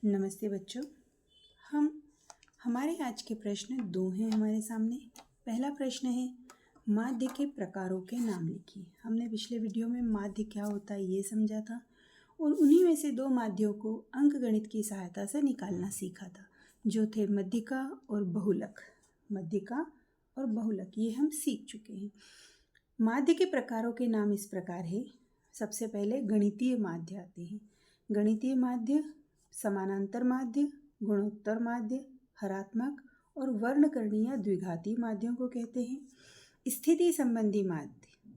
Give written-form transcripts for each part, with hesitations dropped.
नमस्ते बच्चों। हमारे आज के प्रश्न दो हैं हमारे सामने। पहला प्रश्न है, माध्य के प्रकारों के नाम लिखिए। हमने पिछले वीडियो में माध्य क्या होता है ये समझा था और उन्हीं में से दो माध्यों को अंकगणित की सहायता से निकालना सीखा था, जो थे मध्यिका और बहुलक। मध्यिका और बहुलक ये हम सीख चुके हैं। माध्य के प्रकारों के नाम इस प्रकार है। सबसे पहले गणितीय माध्य आते हैं। गणितीय माध्य, समानांतर माध्य, गुणोत्तर माध्य, हरात्मक और वर्णकर्णीय द्विघाती माध्यों को कहते हैं। स्थिति संबंधी माध्य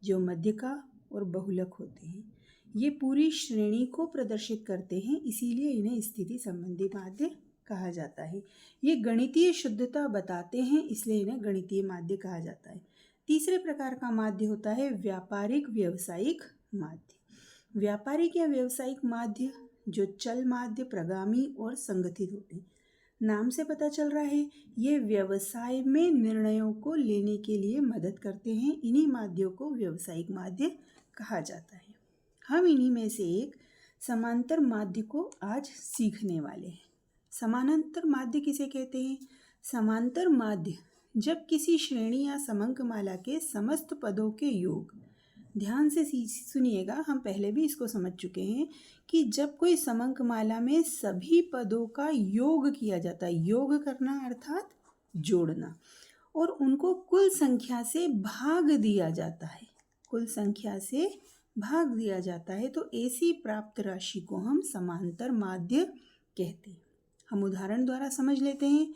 जो मध्यिका और बहुलक होते हैं, ये पूरी श्रेणी को प्रदर्शित करते हैं, इसीलिए इन्हें स्थिति संबंधी माध्य कहा जाता है। ये गणितीय शुद्धता बताते हैं, इसलिए इन्हें गणितीय माध्य कहा जाता है। तीसरे प्रकार का माध्य होता है व्यापारिक व्यवसायिक माध्य। व्यापारिक या व्यवसायिक माध्य जो चल माध्य, प्रगामी और संगठित होते हैं। नाम से पता चल रहा है ये व्यवसाय में निर्णयों को लेने के लिए मदद करते हैं। इन्हीं माध्यों को व्यावसायिक माध्य कहा जाता है। हम इन्हीं में से एक समांतर माध्य को आज सीखने वाले हैं। समानांतर माध्य किसे कहते हैं? समांतर माध्य जब किसी श्रेणी या समंकमाला के समस्त पदों के योग, ध्यान से सुनिएगा, हम पहले भी इसको समझ चुके हैं कि जब कोई समंकमाला में सभी पदों का योग किया जाता है, योग करना अर्थात जोड़ना, और उनको कुल संख्या से भाग दिया जाता है, कुल संख्या से भाग दिया जाता है, तो ऐसी प्राप्त राशि को हम समांतर माध्य कहते हैं। हम उदाहरण द्वारा समझ लेते हैं।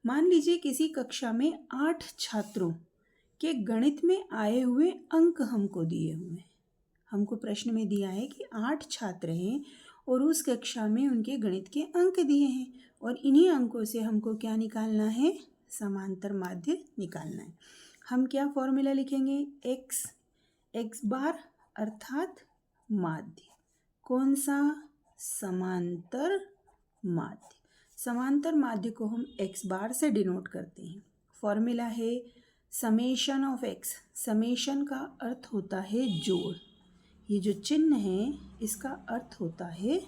मान लीजिए किसी कक्षा में 8 छात्रों के गणित में आए हुए अंक हमको दिए हुए हैं। हमको प्रश्न में दिया है कि 8 छात्र हैं और उस कक्षा में उनके गणित के अंक दिए हैं, और इन्हीं अंकों से हमको क्या निकालना है? समांतर माध्य निकालना है। हम क्या फॉर्मूला लिखेंगे? एक्स बार अर्थात माध्य। कौन सा? समांतर माध्य। समांतर माध्य को हम एक्स बार से डिनोट करते हैं। फॉर्मूला है समेशन ऑफ एक्स। समेशन का अर्थ होता है जोड़। ये जो चिन्ह है इसका अर्थ होता है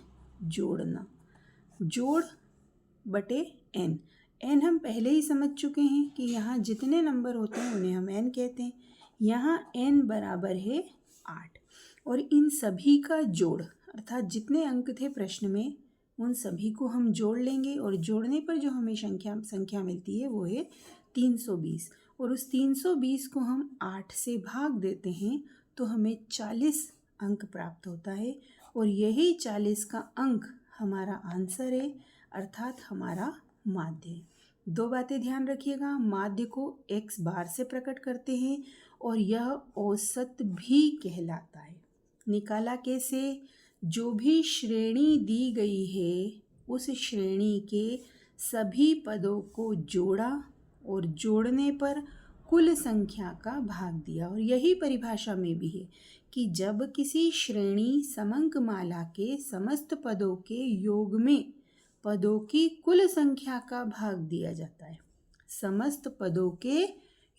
जोड़ना। जोड़ बटे एन। एन हम पहले ही समझ चुके हैं कि यहाँ जितने नंबर होते हैं उन्हें हम एन कहते हैं। यहाँ एन बराबर है 8, और इन सभी का जोड़ अर्थात जितने अंक थे प्रश्न में उन सभी को हम जोड़ लेंगे, और जोड़ने पर जो हमें संख्या मिलती है वो है 320, और उस 320 को हम 8 से भाग देते हैं तो हमें 40 अंक प्राप्त होता है, और यही 40 का अंक हमारा आंसर है अर्थात हमारा माध्य है। दो बातें ध्यान रखिएगा, माध्य को एक्स बार से प्रकट करते हैं और यह औसत भी कहलाता है। निकाला कैसे? जो भी श्रेणी दी गई है उस श्रेणी के सभी पदों को जोड़ा और जोड़ने पर कुल संख्या का भाग दिया। और यही परिभाषा में भी है कि जब किसी श्रेणी समंकमाला के समस्त पदों के योग में पदों की कुल संख्या का भाग दिया जाता है। समस्त पदों के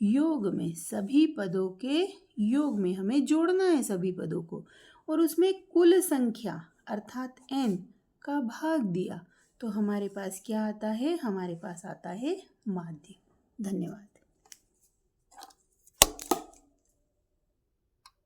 योग में, सभी पदों के योग में हमें जोड़ना है सभी पदों को, और उसमें कुल संख्या अर्थात n का भाग दिया, तो हमारे पास क्या आता है? हमारे पास आता है माध्य। धन्यवाद।